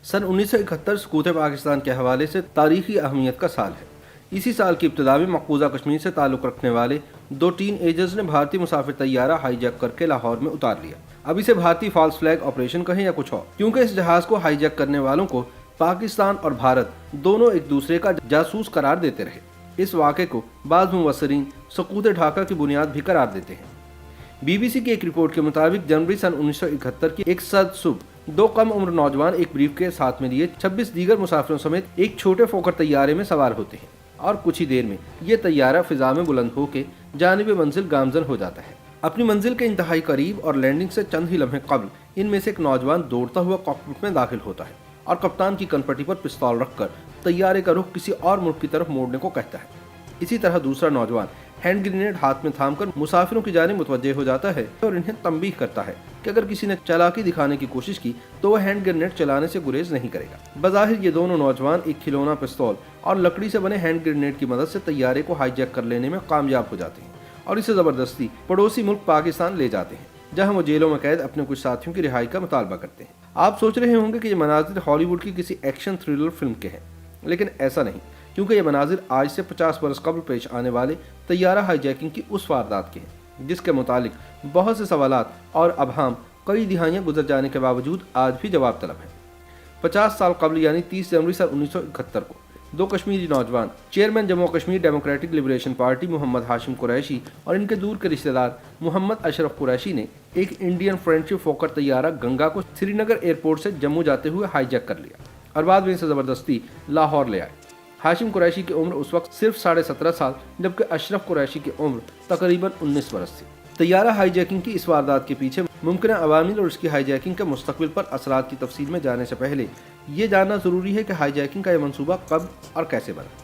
सन 1971 سقوط پاکستان کے حوالے سے تاریخی اہمیت کا سال ہے۔ اسی سال کی ابتدا میں مقبوضہ کشمیر سے تعلق رکھنے والے دو ٹین ایجرز نے بھارتی مسافر طیارہ ہائی جیک کر کے لاہور میں اتار لیا۔ اب اسے بھارتی فالس فلیگ آپریشن کہیں یا کچھ اور، کیونکہ اس جہاز کو ہائی جیک کرنے والوں کو پاکستان اور بھارت دونوں ایک دوسرے کا جاسوس قرار دیتے رہے۔ اس واقعے کو بعض مبصرین سقوط ڈھاکہ کی بنیاد بھی قرار دیتے ہیں۔ بی بی سی کی ایک رپورٹ کے مطابق جنوری سن 1971 کی ایک سرد صبح دو کم عمر نوجوان ایک بریف کیس ہاتھ میں لیے 26 دیگر مسافروں سمیت ایک چھوٹے فوکر طیارے میں سوار ہوتے ہیں اور کچھ ہی دیر میں یہ طیارہ فضا میں بلند ہو کے جانب منزل گامزن ہو جاتا ہے۔ اپنی منزل کے انتہائی قریب اور لینڈنگ سے چند ہی لمحے قبل ان میں سے ایک نوجوان دوڑتا ہوا کاکپٹ میں داخل ہوتا ہے اور کپتان کی کنپٹی پر پستول رکھ کر طیارے کا رخ کسی اور ملک کی طرف موڑنے کو کہتا ہے۔ اسی طرح دوسرا نوجوان ہینڈ گرینیڈ ہاتھ میں تھام کر مسافروں کی جانب متوجہ ہو جاتا ہے اور انہیں تنبیہ کرتا ہے کہ اگر کسی نے چالاکی دکھانے کی کوشش کی تو وہ ہینڈ گرینیڈ چلانے سے گریز نہیں کرے گا۔ بظاہر یہ دونوں نوجوان ایک کھلونا پستول اور لکڑی سے بنے ہینڈ گرینیڈ کی مدد سے طیارے کو ہائی جیک کر لینے میں کامیاب ہو جاتے ہیں اور اسے زبردستی پڑوسی ملک پاکستان لے جاتے ہیں، جہاں وہ جیلوں میں قید اپنے کچھ ساتھیوں کی رہائی کا مطالبہ کرتے ہیں۔ آپ سوچ رہے ہوں گے کہ یہ مناظر ہالی ووڈ کی کسی ایکشن تھرلر فلم کے ہیں، لیکن ایسا نہیں، کیونکہ یہ مناظر آج سے 50 برس قبل پیش آنے والے طیارہ ہائی جیکنگ کی اس واردات کے ہیں جس کے متعلق بہت سے سوالات اور ابہام کئی دہائیاں گزر جانے کے باوجود آج بھی جواب طلب ہیں۔ 50 سال قبل یعنی 30 جنوری سن 1971 کو دو کشمیری نوجوان chairman Jammu Kashmir Democratic Liberation Party Muhammad Hashim Qureshi اور ان کے دور کے رشتہ دار محمد اشرف قریشی نے ایک انڈین فرینچ فوکر طیارہ گنگا کو سری نگر ایئرپورٹ سے جموں جاتے ہوئے ہائی جیک کر لیا اور بعد میں اسے زبردستی لاہور لے آئے۔ ہاشم قریشی کی عمر اس وقت صرف 17.5 سال جبکہ اشرف قریشی کی عمر تقریباً 19 برس تھی۔ طیارہ ہائی جیکنگ کی اس واردات کے پیچھے ممکنہ عوامل اور اس کی ہائی جیکنگ کے مستقبل پر اثرات کی تفصیل میں جانے سے پہلے یہ جاننا ضروری ہے کہ ہائی جیکنگ کا یہ منصوبہ کب اور کیسے بنا۔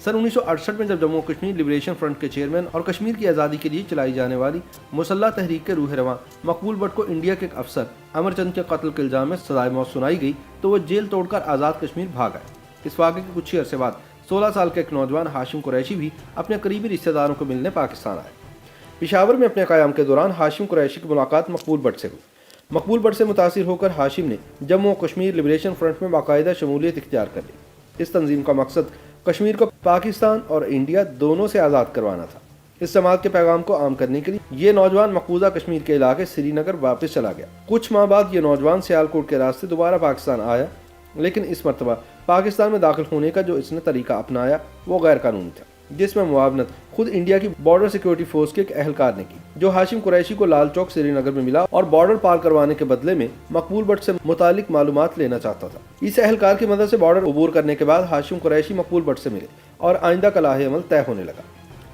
سن 1968 میں جب جموں کشمیر لبریشن فرنٹ کے چیئرمین اور کشمیر کی آزادی کے لیے چلائی جانے والی مسلح تحریک کے روح رواں مقبول بٹ کو انڈیا کے ایک افسر امر چند کے قتل کے الزام میں سزائے موت سنائی گئی تو وہ جیل توڑ کر آزاد کشمیر بھاگ آئے۔ اس واقعے کے کچھ ہی عرصے بعد 16 سال کے ایک نوجوان ہاشم قریشی بھی اپنے قریبی رشتہ داروں کو ملنے پاکستان آئے۔ پشاور میں اپنے قیام کے دوران ہاشم قریشی کی ملاقات مقبول بٹ سے ہوئی۔ مقبول بٹ سے متاثر ہو کر ہاشم نے جموں کشمیر لبریشن فرنٹ میں باقاعدہ شمولیت اختیار کر لی۔ اس تنظیم کا مقصد کشمیر کو پاکستان اور انڈیا دونوں سے آزاد کروانا تھا۔ اس جماعت کے پیغام کو عام کرنے کے لیے یہ نوجوان مقبوضہ کشمیر کے علاقے سری نگر واپس چلا گیا۔ کچھ ماہ بعد یہ نوجوان سیالکوٹ کے راستے دوبارہ پاکستان آیا، لیکن اس مرتبہ پاکستان میں داخل ہونے کا جو اس نے طریقہ اپنایا وہ غیر قانونی تھا، جس میں معاونت خود انڈیا کی بارڈر سیکیورٹی فورس کے ایک اہلکار نے کی، جو ہاشم قریشی کو لال چوک سری نگر میں ملا اور بارڈر پار کروانے کے بدلے میں مقبول بٹ سے متعلق معلومات لینا چاہتا تھا۔ اس اہلکار کی مدد سے بارڈر عبور کرنے کے بعد ہاشم قریشی مقبول بٹ سے ملے اور آئندہ کا لاہ عمل طے ہونے لگا۔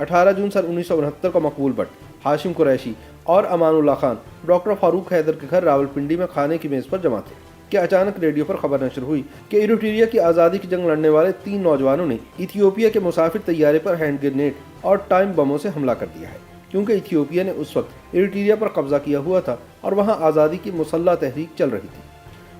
18 جون سن 1969 کو مقبول بٹ، ہاشم قریشی اور امان اللہ خان ڈاکٹر فاروق حیدر کے گھر راولپنڈی میں کھانے کی میز پر جمع تھے کہ اچانک ریڈیو پر خبر نشر ہوئی کہ ایریٹریا کی آزادی کی جنگ لڑنے والے 3 نوجوانوں نے ایتھیوپیا کے مسافر طیارے پر ہینڈ گرینیڈ اور ٹائم بموں سے حملہ کر دیا ہے، کیونکہ ایتھیوپیا نے اس وقت ایریٹریا پر قبضہ کیا ہوا تھا اور وہاں آزادی کی مسلح تحریک چل رہی تھی۔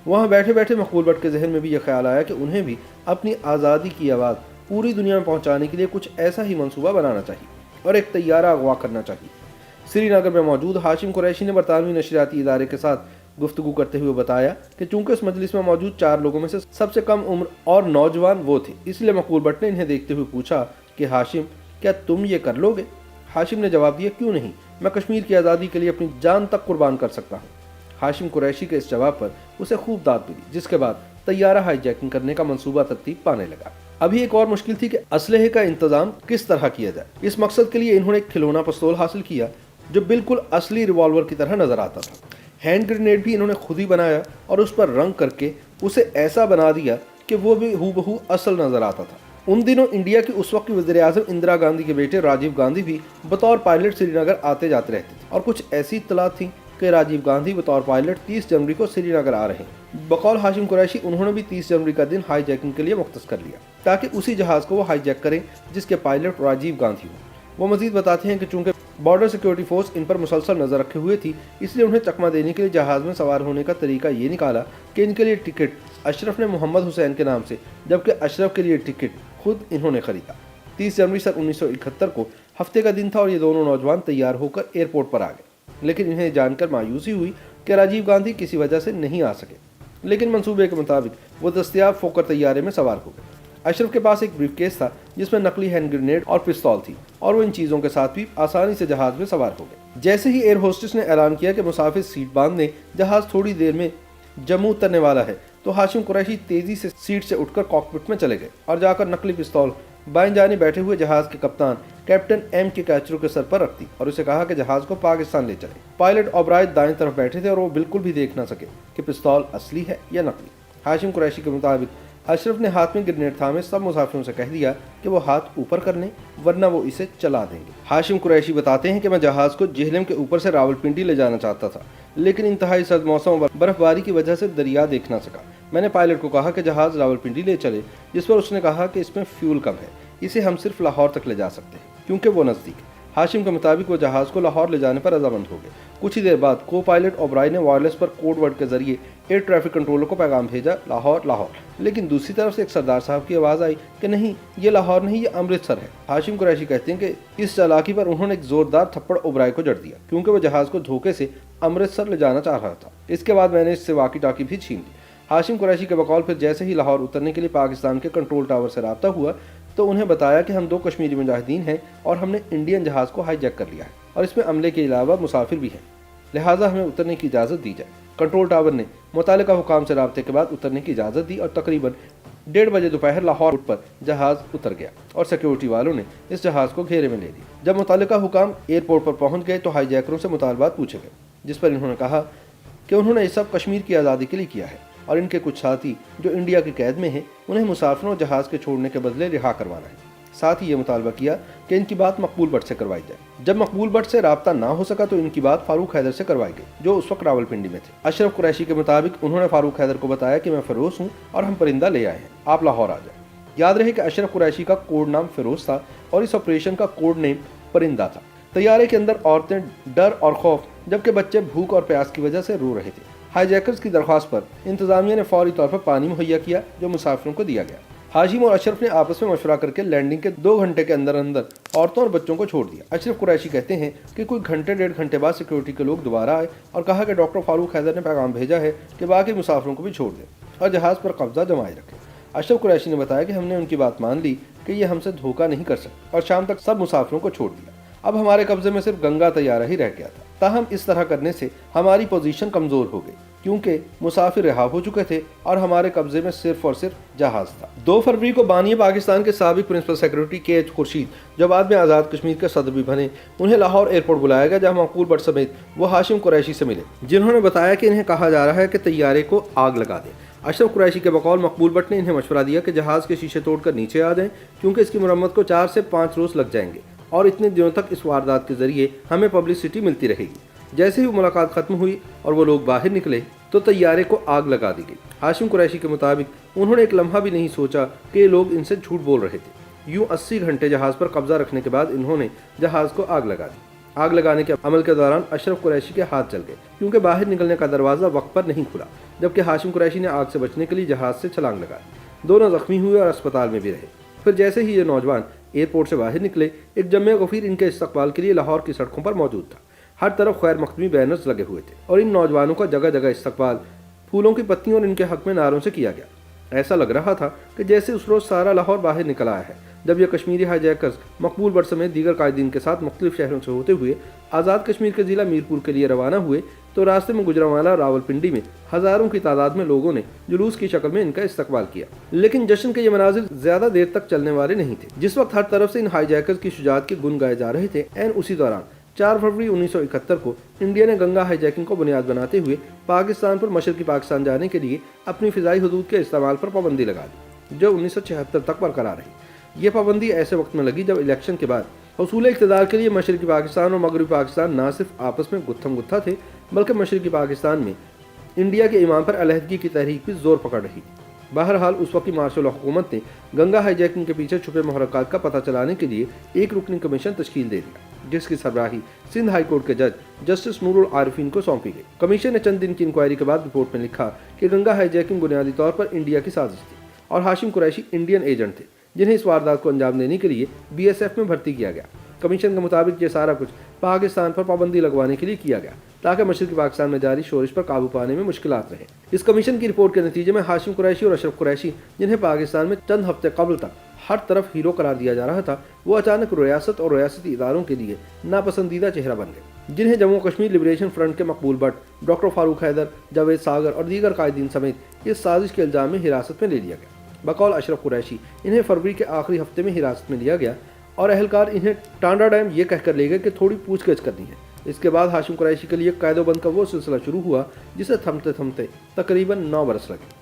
وہاں بیٹھے بیٹھے مقبول بٹ کے ذہن میں بھی یہ خیال آیا کہ انہیں بھی اپنی آزادی کی آواز پوری دنیا میں پہنچانے کے لیے کچھ ایسا ہی منصوبہ بنانا چاہیے اور ایک طیارہ اغوا کرنا چاہیے۔ سری نگر میں موجود ہاشم قریشی نے برطانوی نشریاتی ادارے کے ساتھ گفتگو کرتے ہوئے بتایا کہ چونکہ اس مجلس میں موجود 4 لوگوں میں سے سب سے کم عمر اور نوجوان وہ تھے، اس لیے مقبول بٹ نے انہیں دیکھتے ہوئے پوچھا کہ ہاشم کیا تم یہ کر لو گے؟ ہاشم نے جواب دیا کیوں نہیں، میں کشمیر کی آزادی کے لیے اپنی جان تک قربان کر سکتا ہوں۔ ہاشم قریشی کے اس جواب پر اسے خوب داد ملی، جس کے بعد طیارہ ہائی جیکنگ کرنے کا منصوبہ ترتیب پانے لگا۔ ابھی ایک اور مشکل تھی کہ اسلحے کا انتظام کس طرح کیا جائے۔ اس مقصد کے لیے انہوں نے ایک کھلونا پستول حاصل کیا جو بالکل اصلی ریوالور کی طرح نظر آتا تھا۔ ہینڈ گرینیڈ بھی انہوں نے خود ہی بنایا اور اس پر رنگ کر کے اسے ایسا بنا دیا کہ وہ بھی ہو بہو اصل نظر آتا تھا۔ ان دنوں انڈیا کی اس وقت کی وزیر اعظم اندرا گاندھی کے بیٹے راجیو گاندھی بھی بطور پائلٹ سری نگر آتے جاتے رہتے تھے اور کچھ ایسی اطلاعات تھیں کہ راجیو گاندھی بطور پائلٹ 30 جنوری کو سری نگر آ رہے ہیں۔ بقول ہاشم قریشی انہوں نے بھی 30 جنوری کا دن ہائی جیکنگ کے لیے مختص کر لیا تاکہ اسی جہاز کو وہ ہائی جیک کریں جس کے پائلٹ راجیو گاندھی ہوں۔ وہ مزید بتاتے ہیں کہ چونکہ بارڈر سیکیورٹی فورس ان پر مسلسل نظر رکھے ہوئے تھی، اس لیے انہیں چکمہ دینے کے لیے جہاز میں سوار ہونے کا طریقہ یہ نکالا کہ ان کے لیے ٹکٹ اشرف نے محمد حسین کے نام سے، جبکہ اشرف کے لیے ٹکٹ خود انہوں نے خریدا۔ 30 جنوری سن 1971 کو ہفتے کا دن تھا اور یہ دونوں نوجوان تیار ہو کر ایئرپورٹ پر آ گئے، لیکن انہیں جان کر مایوسی ہوئی کہ راجیو گاندھی کسی وجہ سے نہیں آ سکے۔ लेकिन मंसूबे के मुताबिक वो दस्तयाब फोकर तैयारे में सवार हो गए। अशरफ के पास एक ब्रीफ केस था जिसमें नकली हैंड ग्रेनेड और पिस्तौल थी और वो इन चीज़ों के साथ भी आसानी से जहाज में सवार हो गए। जैसे ही एयर होस्टेस ने ऐलान किया कि मुसाफिर सीट बांधने, जहाज थोड़ी देर में जम्मू उतरने वाला है, तो हाशिम कुरैशी तेजी से सीट से उठकर कॉकपिट में चले गए और जाकर नकली पिस्तौल बाएं जाने बैठे हुए जहाज के कप्तान कैप्टन एम के कैचरो के सर पर रख दी और उसे कहा कि जहाज को पाकिस्तान ले चले। पायलट ओबराय दाएं तरफ बैठे थे और वो बिल्कुल भी देख ना सके कि पिस्तौल असली है या नकली। हाशिम कुरैशी के मुताबिक अशरफ ने हाथ में ग्रेनेड थामे सब मुसाफिरों से कह दिया कि वो हाथ ऊपर कर लें वरना वो इसे चला देंगे। हाशिम कुरैशी बताते हैं कि मैं जहाज को जेहलम के ऊपर से रावलपिंडी ले जाना चाहता था, लेकिन इंतहाई सर्द मौसम और बर्फबारी की वजह से दरिया देख ना सका। मैंने पायलट को कहा कि जहाज रावलपिंडी ले चले, जिस पर उसने कहा कि इसमें फ्यूल कम है, इसे हम सिर्फ लाहौर तक ले जा सकते हैं क्योंकि वो नज़दीक है। हाशिम के मुताबिक वो जहाज को लाहौर ले जाने पर रजामंद हो गए। कुछ ही देर बाद को पायलट ओबराय ने वायरलेस पर कोड वर्ड के जरिए एयर ट्रैफिक कंट्रोलर को पैगाम भेजा, लाहौर लाहौर। लेकिन दूसरी तरफ से एक सरदार साहब की आवाज़ आई कि नहीं, ये लाहौर नहीं, ये अमृतसर है। हाशिम कुरैशी कहते हैं कि इस चालाकी पर उन्होंने एक जोरदार थप्पड़ ओबराय को जड़ दिया क्योंकि वो जहाज को धोखे से अमृतसर ले जाना चाह रहा था। इसके बाद मैंने इससे वाकी टाकी भी छीन ली। हाशिम कुरैशी के बकौल फिर जैसे ही लाहौर उतरने के लिए पाकिस्तान के कंट्रोल टावर से रब्ता हुआ तो उन्हें बताया कि हम 2 कश्मीरी मुजाहिदीन हैं और हमने इंडियन जहाज को हाईजैक कर लिया है और इसमें अमले के अलावा मुसाफिर भी हैं, लिहाजा हमें उतरने की इजाज़त दी जाए। कंट्रोल टावर ने मुतालिका हुकाम से रब्ते के बाद उतरने की इजाज़त दी और तकरीबन 1:30 बजे दोपहर लाहौर पर जहाज उतर गया और सिक्योरिटी वालों ने इस जहाज को घेरे में ले लिया। जब मुतालिका हुकाम एयरपोर्ट पर पहुंच गए तो हाईजैकरों से मुतालबात पूछे गए, जिस पर इन्होंने कहा कि उन्होंने ये सब कश्मीर की आज़ादी के लिए किया है और इनके कुछ साथी जो इंडिया की कैद में हैं उन्हें मुसाफिरों और जहाज के छोड़ने के बदले रिहा करवाना है। साथ ही ये मुतालबा किया कि इनकी बात मकबूल भट्ट से करवाई जाए। जब मकबूल भट्ट से राब्ता ना हो सका तो इनकी बात फारूक हैदर से करवाई गई जो उस वक्त रावलपिंडी में थे। अशरफ कुरैशी के मुताबिक उन्होंने फारूक हैदर को बताया कि मैं फिरोज हूँ और हम परिंदा ले आए हैं, आप लाहौर आ जाए। याद रहे कि अशरफ कुरैशी का कोड नाम फिरोज था और इस ऑपरेशन का कोड नेम परिंदा था। तैयारे के अंदर औरतें डर और खौफ जबकि बच्चे भूख और प्यास की वजह से रो रहे थे। हाईजैकर्स की दरख्वास्त पर इंतजामिया ने फौरी तौर पर पानी मुहैया किया जो मुसाफिरों को दिया गया। हाशिम और अशरफ ने आपस में मशवरा करके लैंडिंग के 2 घंटे के अंदर अंदर औरतों और बच्चों को छोड़ दिया। अशरफ कुरैशी कहते हैं कि कोई घंटे 1.5 घंटे बाद सिक्योरिटी के लोग दोबारा आए और कहा कि डॉक्टर फारूक हैदर ने पैगाम भेजा है कि बाकी मुसाफिरों को भी छोड़ दें और जहाज़ पर कब्जा जमाए रखें। अशरफ कुरैशी ने बताया कि हमने उनकी बात मान ली कि ये हमसे धोखा नहीं कर सकते और शाम तक सब मुसाफिरों को छोड़ दिया। अब हमारे कब्जे में सिर्फ गंगा तैयारा ही रह गया था। ताहम इस तरह करने से हमारी पोजीशन कमज़ोर हो गई क्योंकि मुसाफिर रिहा हो चुके थे और हमारे कब्जे में सिर्फ और सिर्फ जहाज था। 2 फरवरी को बानिया पाकिस्तान के साबिक प्रिंसिपल सेक्रेटरी के खुर्शीद, जो बाद में आज़ाद कश्मीर के सदर भी बने, उन्हें लाहौर एयरपोर्ट बुलाया गया जहां मकबूल भट्ट समेत वो हाशिम कुरैशी से मिले, जिन्होंने बताया कि इन्हें कहा जा रहा है कि तैयारे को आग लगा दें। अशरफ कुरैशी के बकौल मकबूल भट्ट ने इन्हें मशवरा दिया कि जहाज़ के शीशे तोड़कर नीचे आ जाएं क्योंकि इसकी मरम्मत को 4 से 5 रोज़ लग जाएंगे और इतने दिनों तक इस वारदात के जरिए हमें पब्लिसिटी मिलती रहेगी। जैसे ही मुलाकात खत्म हुई और वो लोग बाहर निकले तो तैयारे को आग लगा दी गई। हाशिम कुरैशी के मुताबिक उन्होंने एक लम्हा भी नहीं सोचा कि ये लोग इनसे झूठ बोल रहे थे। यूं 80 घंटे जहाज़ पर कब्जा रखने के बाद इन्होंने जहाज़ को आग लगा दी। आग लगाने के अमल के दौरान अशरफ कुरैशी के हाथ जल गए क्योंकि बाहर निकलने का दरवाज़ा वक्त पर नहीं खुला, जबकि हाशिम कुरैशी ने आग से बचने के लिए जहाज़ से छलांग लगाई। दोनों जख्मी हुए और अस्पताल में भी रहे। फिर जैसे ही ये नौजवान एयरपोर्ट से बाहर निकले, एक जमे गफीर इनके इस्तकबाल के लिए लाहौर की सड़कों पर मौजूद था। हर तरफ खैर मकदमी बैनर्स लगे हुए थे और इन नौजवानों का जगह जगह इस्तकबाल फूलों की पत्तियों और इनके हक में नारों से किया गया। ऐसा लग रहा था कि जैसे उस रोज़ सारा लाहौर बाहर निकल आया है जब यह कश्मीरी हाईजैकर्स मकबूल भट्ट समेत दीगर कायदीन के साथ मुख्तलिफ शहरों से होते हुए आज़ाद कश्मीर के ज़िला मीरपुर के लिए रवाना हुए तो रास्ते में गुजरांवाला रावलपिंडी में हज़ारों की तादाद में लोगों ने जुलूस की शक्ल में इनका इस्तकबाल किया। लेकिन जश्न के ये मनाजिर ज़्यादा देर तक चलने वाले नहीं थे। जिस वक्त हर तरफ से इन हाईजैकर्स की शुजाअत के गुन गाए जा रहे थे, ऐन उसी दौरान 4 फरवरी 1971 को इंडिया ने गंगा हाईजैकिंग को बुनियाद बनाते हुए पाकिस्तान पर मशरकी पाकिस्तान जाने के लिए अपनी फ़िज़ाई हदूद के इस्तेमाल पर पाबंदी लगा दी, जो 1976 तक बरकरार रही। ये पाबंदी ऐसे वक्त में लगी जब इलेक्शन के बाद हसूल इक़्तिदार के लिए मशरकी पाकिस्तान और मगरबी पाकिस्तान न सिर्फ आपस में गुत्थम गुत्था थे, बल्कि मशरकी पाकिस्तान में इंडिया के इमाम पर अलहदगी की तहरीक भी जोर पकड़ रही थी। बहरहाल उस वक्त की मार्शल हुकूमत ने गंगा हाईजैकिंग के पीछे छुपे मुहर्रकात का पता चलाने के लिए एक रुकनी कमीशन तश्कील दे दिया, जिसकी सरबराही सिंध हाई कोर्ट के जज जस्टिस नूरुल आरिफीन को सौंपी गई। कमीशन ने चंद दिन की इंक्वायरी के बाद रिपोर्ट में लिखा कि गंगा हाईजैकिंग बुनियादी तौर पर इंडिया की साजिश थी और हाशिम कुरैशी इंडियन एजेंट थे जिन्हें इस वारदात को अंजाम देने के लिए BSF में भर्ती किया गया। कमीशन के मुताबिक ये सारा कुछ पाकिस्तान पर पाबंदी लगवाने के लिए किया गया ताकि मशरक़ी पाकिस्तान में जारी शोरिश पर काबू पाने में मुश्किलात रहें। इस कमीशन की रिपोर्ट के नतीजे में हाशिम कुरैशी और अशरफ कुरैशी, जिन्हें पाकिस्तान में चंद हफ्ते कबल तक हर तरफ हीरो करार दिया जा रहा था, वो अचानक रियासत और रियासती इदारों के लिए नापसंदीदा चेहरा बन गए, जिन्हें जम्मू कश्मीर लिबरेशन फ्रंट के मकबूल भट्ट, डॉक्टर फारूक हैदर, जावेद सागर और दीगर कायदीन समेत इस साजिश के इल्जाम में हिरासत में ले लिया गया। बकौल अशरफ कुरैशी, इन्हें फरवरी के आखिरी हफ्ते में हिरासत में लिया गया और अहलकार इन्हें टांडा डैम ये कहकर ले गए कि थोड़ी पूछगछ करनी है। इसके बाद हाशिम कुरैशी के लिए कैदोबंद का वो सिलसिला शुरू हुआ जिसे थमते थमते तकरीबन 9 बरस लगे।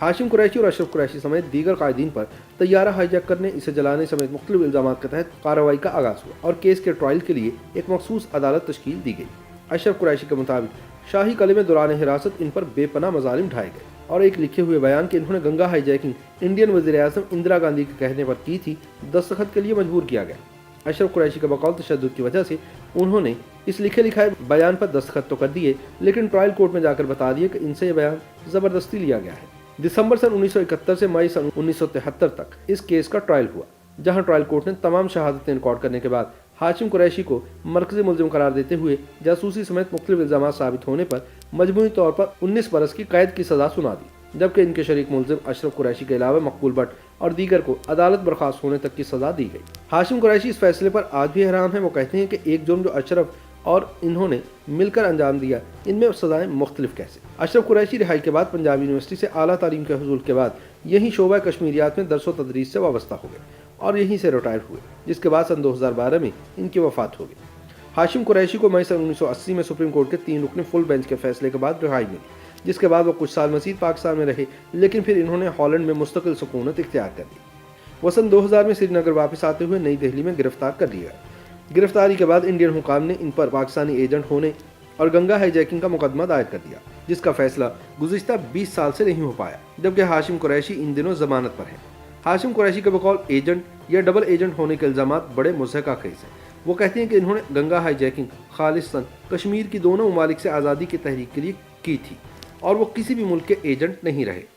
हाशिम कुरैशी और अशरफ कुरैशी समेत दीगर कायदीन पर तैयारा हाईजैक करने, इसे जलाने समेत मुख्तलिफ इल्जामात के तहत कार्रवाई का आगाज़ हुआ और केस के ट्रायल के लिए एक मखसूस अदालत तश्कील दी गई। अशरफ कुरैशी के मुताबिक शाही कले में दौरान हिरासत इन पर बेपनाह मज़ालिम ढाए गए और एक लिखे हुए बयान के इन्होंने गंगा हाईजैकिंग इंडियन वज़ीर-ए-आज़म इंदिरा गांधी के कहने पर की थी, दस्तखत के लिए मजबूर किया गया। अशरफ कुरैशी के बकौल तशद्दुद की वजह से उन्होंने इस लिखे लिखाए बयान पर दस्तखत तो कर दिए, लेकिन ट्रायल कोर्ट में जाकर बता दिए कि इनसे ये बयान ज़बरदस्ती लिया गया है। दिसंबर सन 1971 से मई सन 1973 तक इस केस का ट्रायल हुआ, जहां ट्रायल कोर्ट ने तमाम शहादतें रिकॉर्ड करने के बाद हाशिम कुरैशी को मरकज़ी मुल्ज़िम करार देते हुए जासूसी समेत मुख्तलिफ इल्ज़ामात साबित होने पर मजमूई तौर पर 19 बरस की कैद की सज़ा सुना दी, जबकि इनके शरीक मुल्ज़िम अशरफ कुरैशी के अलावा मकबूल भट्ट और दीगर को अदालत बर्खास्त होने तक की सज़ा दी गई। हाशिम कुरैशी इस फैसले पर आज भी हैरान है। वो कहते हैं कि एक जुर्म जो अशरफ और इन्होंने मिलकर अंजाम दिया, इनमें सज़ाएं मुख्तलिफ कैसे। अशरफ कुरैशी रिहाई के बाद पंजाब यूनिवर्सिटी से आला तालीम के हुसूल के बाद यहीं शोबा कश्मीरियात में दरस व तदरीस से वाबस्ता हो गए और यहीं से रिटायर हुए, जिसके बाद सन 2012 में इनकी वफ़ात हो गई। हाशिम कुरैशी को मई सन 1980 में सुप्रीम कोर्ट के 3 रुकनी फुल बेंच के फैसले के बाद रिहाई मिली, जिसके बाद वो कुछ साल मज़ीद पाकिस्तान में रहे, लेकिन फिर इन्होंने हॉलैंड में मुस्तकिल सुकूनत इख्तियार कर ली। वो सन 2000 में श्रीनगर वापस आते हुए नई दिल्ली में गिरफ्तार कर लिया गया। गिरफ्तारी के बाद इंडियन हुकाम ने इन पर पाकिस्तानी एजेंट होने और गंगा हाईजैकिंग का मुकदमा दायर कर दिया, जिसका फैसला गुज़िश्ता 20 साल से नहीं हो पाया, जबकि हाशिम कुरैशी इन दिनों जमानत पर है। हाशिम कुरैशी के बकौल एजेंट या डबल एजेंट होने के इल्ज़ामात बड़े मुज़हका खेज हैं। वो कहते हैं कि इन्होंने गंगा हाईजैकिंग खालिस्तान कश्मीर की दोनों ममालिक से आज़ादी की तहरीक के लिए की थी और वो किसी भी मुल्क के एजेंट नहीं रहे।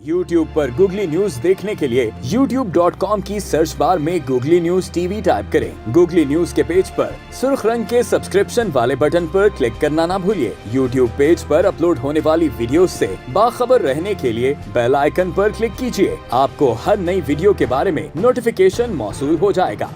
YouTube पर गूगली न्यूज देखने के लिए youtube.com की सर्च बार में गूगली न्यूज टीवी टाइप करें। गूगली न्यूज के पेज पर सुर्ख रंग के सब्सक्रिप्शन वाले बटन पर क्लिक करना ना भूलिए। YouTube पेज पर अपलोड होने वाली वीडियोस से बाखबर रहने के लिए बेल आइकन पर क्लिक कीजिए। आपको हर नई वीडियो के बारे में नोटिफिकेशन मौसूल हो जाएगा।